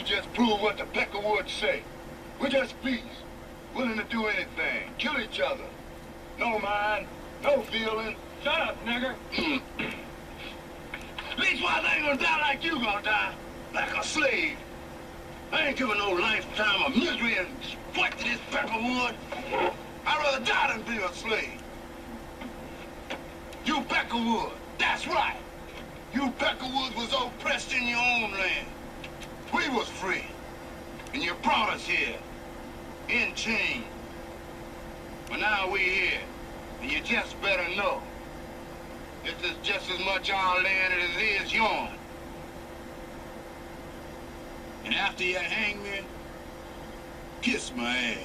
just prove what the Peckerwoods say. We're just beasts, willing to do anything, kill each other. No mind, no feeling. Shut up, nigger. At least one ain't gonna die like you gonna die, like a slave. I ain't giving no lifetime of misery and sport to this Peckerwood. I'd rather die than be a slave. You Peckerwood, that's right. You Peckerwoods was oppressed in your own land. We was free. And you brought us here, in chains. But now we here, and you just better know. This is just as much our land as it is yours. And after you hang me, kiss my ass.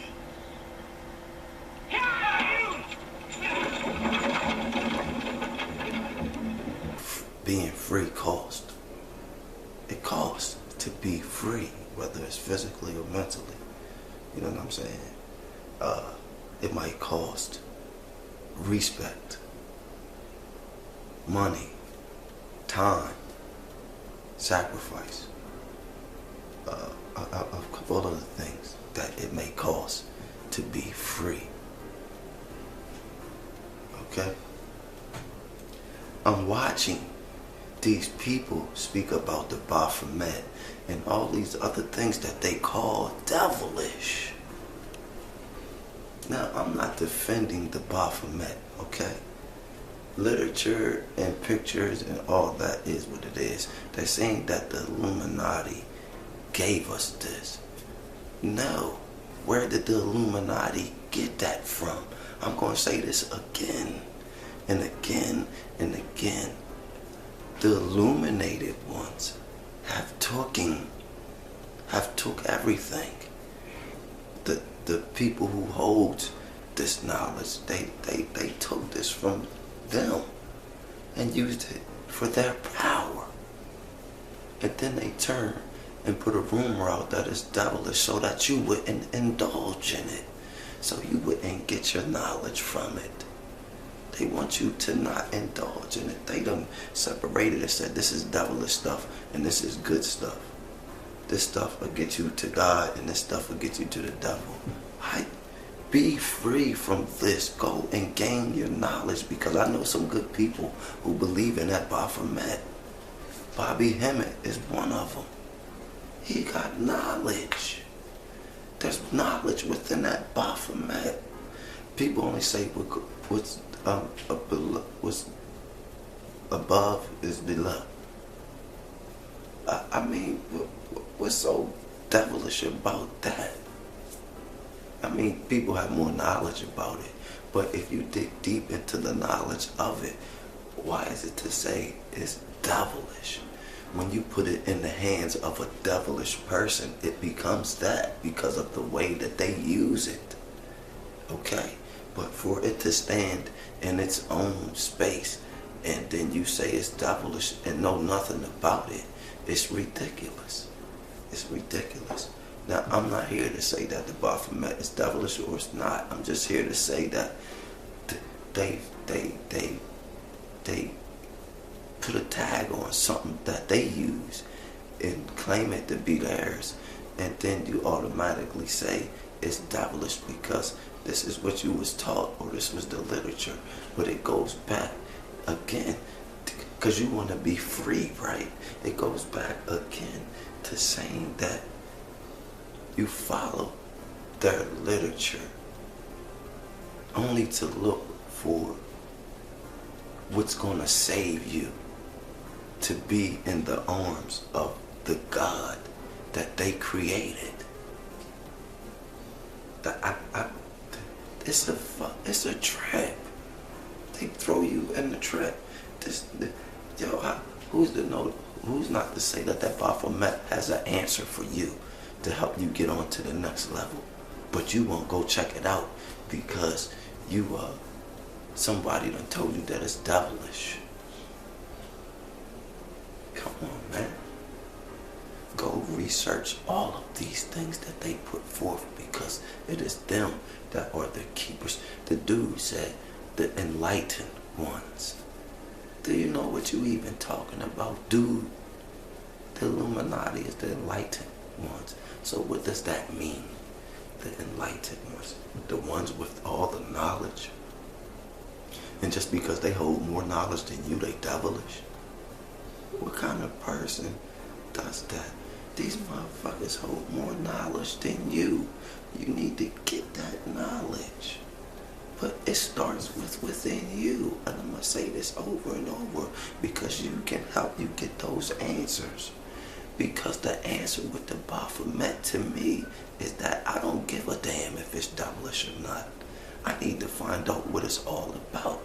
Being free cost. It costs to be free, whether it's physically or mentally. You know what I'm saying? It might cost respect, money, time, sacrifice, a couple other things that it may cost to be free. Okay? I'm watching these people speak about the Baphomet and all these other things that they call devilish. Now, I'm not defending the Baphomet, okay? Literature and pictures and all that is what it is. They're saying that the Illuminati gave us this. No. Where did the Illuminati get that from? I'm going to say this again and again and again. The illuminated ones have took everything. The people who hold this knowledge, they took this from them and used it for their power. And then they turn and put a rumor out that is devilish so that you wouldn't indulge in it. So you wouldn't get your knowledge from it. They want you to not indulge in it. They done separated and said this is devilish stuff and this is good stuff. This stuff will get you to God and this stuff will get you to the devil. Be free from this. Go and gain your knowledge, because I know some good people who believe in that Baphomet. Bobby Hemmett is one of them. He got knowledge. There's knowledge within that Baphomet. People only say what's above is below. I mean, what's so devilish about that? I mean, people have more knowledge about it, but if you dig deep into the knowledge of it, why is it to say it's devilish? When you put it in the hands of a devilish person, it becomes that because of the way that they use it. Okay? But for it to stand in its own space and then you say it's devilish and know nothing about it, it's ridiculous. It's ridiculous. Now, I'm not here to say that the Baphomet is devilish or it's not. I'm just here to say that they put a tag on something that they use and claim it to be theirs, and then you automatically say it's devilish because this is what you was taught or this was the literature. But it goes back again, because you want to be free, right? It goes back again to saying that you follow their literature only to look for what's going to save you, to be in the arms of the God that they created. It's a trap. They throw you in the trap. Who's not to say that Baphomet has an answer for you to help you get on to the next level, but you won't go check it out because somebody done told you that it's devilish. Come on, man. Go research all of these things that they put forth, because it is them that are the keepers. The dude said the enlightened ones. Do you know what you even talking about, dude? The Illuminati is the enlightened ones. So what does that mean? The enlightened ones, the ones with all the knowledge. And just because they hold more knowledge than you, they devilish. What kind of person does that? These motherfuckers hold more knowledge than you. You need to get that knowledge. But it starts with within you. And I'm going to say this over and over because you can help you get those answers. Because the answer with the Baphomet to me is that I don't give a damn if it's devilish or not. I need to find out what it's all about.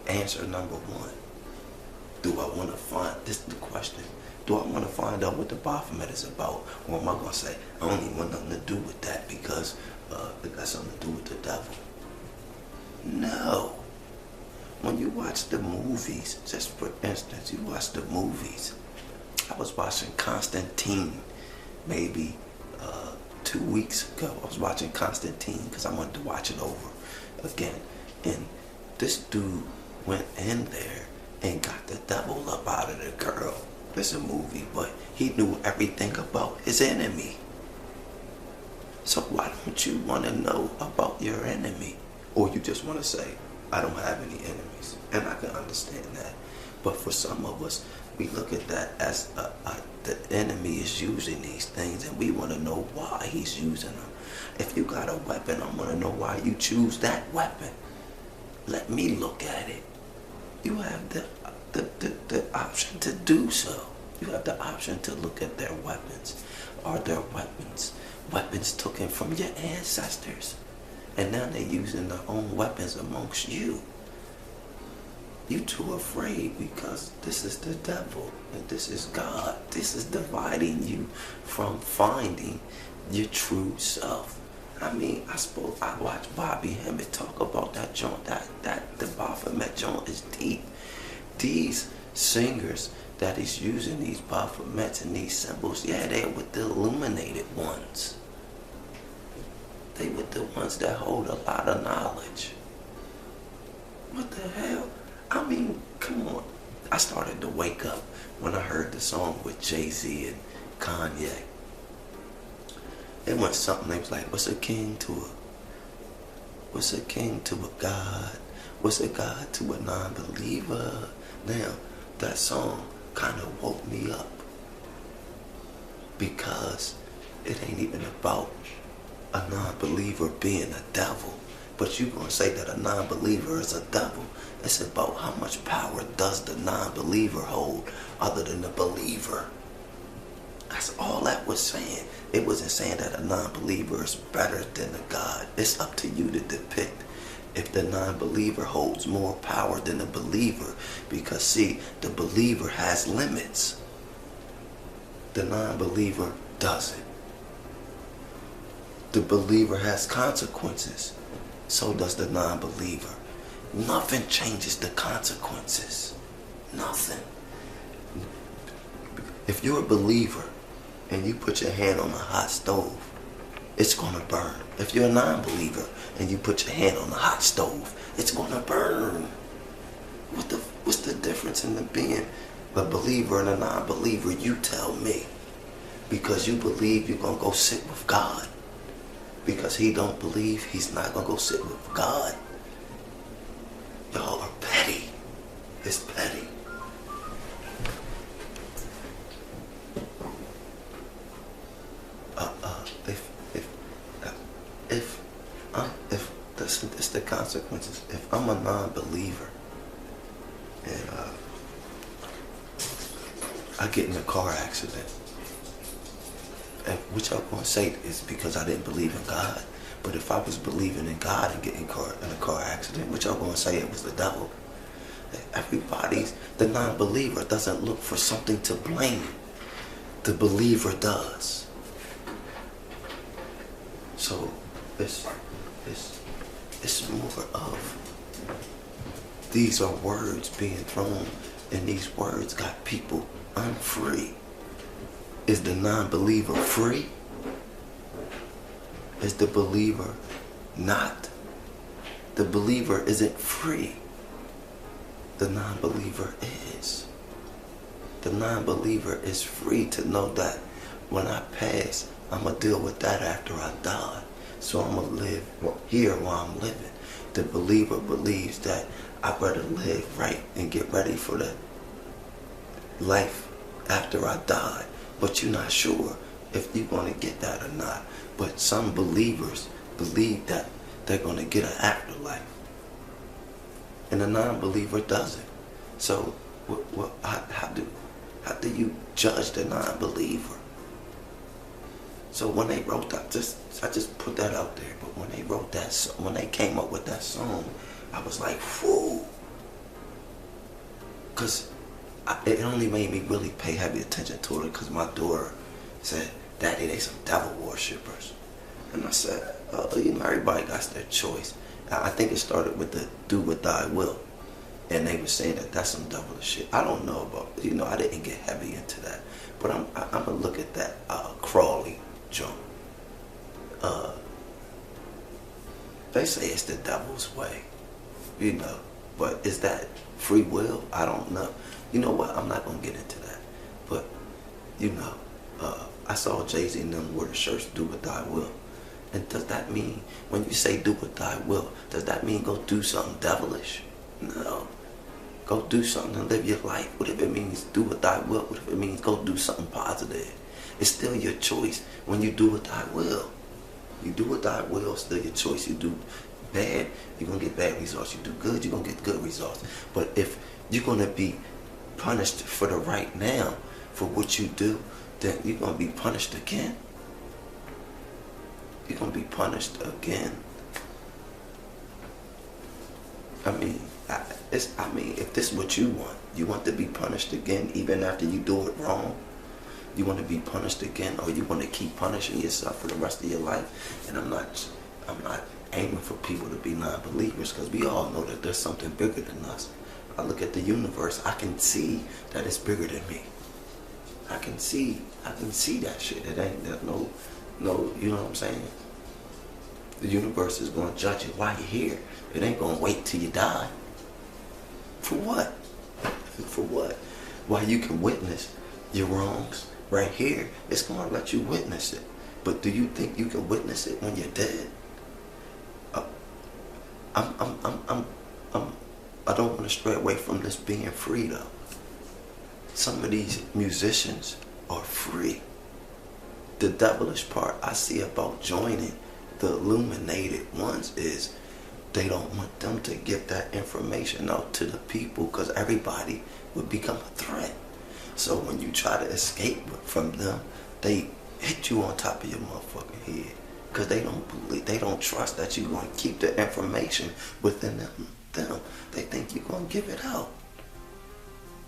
Answer number one. Do I want to find, this is the question, do I want to find out what the Baphomet is about? Or am I going to say, I don't even want nothing to do with that because it got something to do with the devil? No. When you watch the movies, just for instance, you watch the movies. I was watching Constantine maybe 2 weeks ago. I was watching Constantine because I wanted to watch it over again. And this dude went in there and got the devil up out of the girl. It's a movie, but he knew everything about his enemy. So why don't you want to know about your enemy? Or you just want to say, I don't have any enemies. And I can understand that. But for some of us, we look at that as the enemy is using these things and we want to know why he's using them. If you got a weapon, I want to know why you choose that weapon. Let me look at it. You have the option to do so. You have the option to look at their weapons. Are their weapons taken from your ancestors? And now they're using their own weapons amongst you. You too afraid because this is the devil and this is God. This is dividing you from finding your true self. I mean, I watched Bobby Hemmett talk about that joint. That the Baphomet joint is deep. These singers that he's using, these Baphomets and these symbols, yeah, they're with the illuminated ones. They with the ones that hold a lot of knowledge. What the hell? I mean, come on. I started to wake up when I heard the song with Jay-Z and Kanye. It went something, they was like, what's a king to a, what's a king to a God? What's a God to a non-believer? Now, that song kind of woke me up because it ain't even about a non-believer being a devil. But you gonna say that a non-believer is a devil. It's about how much power does the non-believer hold other than the believer. That's all that was saying. It wasn't saying that a non-believer is better than a God. It's up to you to depict if the non-believer holds more power than the believer. Because see, the believer has limits. The non-believer doesn't. The believer has consequences. So does the non-believer. Nothing changes the consequences. Nothing. If you're a believer and you put your hand on a hot stove, it's gonna burn. If you're a non-believer and you put your hand on a hot stove, it's gonna burn. What's the difference in being a believer and a non-believer? You tell me. Because you believe you're gonna go sit with God. Because he don't believe, he's not gonna go sit with God. Y'all are petty. It's petty. If this the consequences. If I'm a non-believer and I get in a car accident, and what y'all gonna say is because I didn't believe in God. But if I was believing in God and getting in a car accident, what y'all gonna say it was the devil? The non-believer doesn't look for something to blame. The believer does. So it's more of, these are words being thrown, and these words got people unfree. Is the non-believer free? Is the believer not? The believer isn't free. The non-believer is. The non-believer is free to know that when I pass, I'm going to deal with that after I die. So I'm going to live here while I'm living. The believer believes that I better live right and get ready for the life after I die. But you're not sure if you're going to get that or not. But some believers believe that they're going to get an afterlife. And a non-believer doesn't. So how do you judge the non-believer? So when they wrote that, I just put that out there. But when they wrote that, when they came up with that song, I was like, whoo. Because it only made me really pay heavy attention to it because my daughter said, Daddy, they some devil worshippers. And I said, everybody got their choice. I think it started with the do what thy will. And they were saying that that's some devilish shit. I don't know about, I didn't get heavy into that. But I'm going to look at that Crawley jump. They say it's the devil's way, but is that free will? I don't know. You know what? I'm not going to get into that. But, I saw Jay-Z and them wear the shirts, do what thy will. And does that mean, when you say do what thy will, does that mean go do something devilish? No. Go do something and live your life. What if it means do what thy will? What if it means go do something positive? It's still your choice when you do what thy will. You do what thy will, it's still your choice. You do bad, you're going to get bad results. You do good, you're going to get good results. But if you're going to be punished for the right now, for what you do, then you're going to be punished again. You're going to be punished again. If this is what you want to be punished again even after you do it wrong. You want to be punished again, or you want to keep punishing yourself for the rest of your life. And I'm not aiming for people to be non-believers, because we all know that there's something bigger than us. I look at the universe, I can see that it's bigger than me. I can see that shit. It ain't that no, you know what I'm saying? The universe is going to judge you while you're here. It ain't going to wait till you die. For what? For what? While you can witness your wrongs right here, it's going to let you witness it. But do you think you can witness it when you're dead? I don't want to stray away from this being free, though. Some of these musicians are free. The devilish part I see about joining the illuminated ones is they don't want them to give that information out to the people, because everybody would become a threat. So when you try to escape from them, they hit you on top of your motherfucking head, because they don't trust that you're going to keep the information within them. They think you're going to give it out.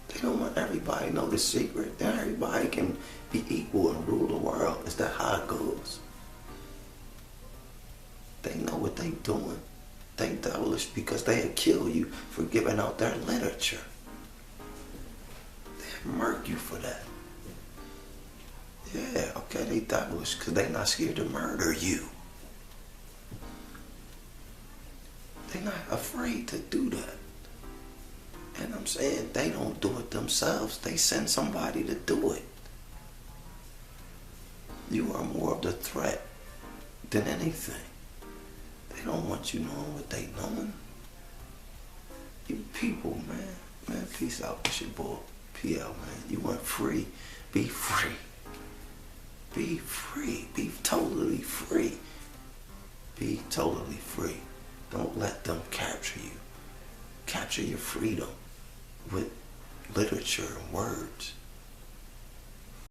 They don't want everybody to know the secret. Then everybody can be equal and rule the world. Is that how it goes? They know what they doing. They devilish because they'll kill you for giving out their literature. They'll murk you for that. Yeah, okay, they devilish because they not scared to murder you. They're not afraid to do that. And I'm saying they don't do it themselves. They send somebody to do it. You are more of the threat than anything. They don't want you knowing what they knowing. You people, man. Man, peace out. It's your boy, PL, man. You want free. Be free. Be free. Be totally free. Be totally free. Don't let them capture you. Capture your freedom with literature and words.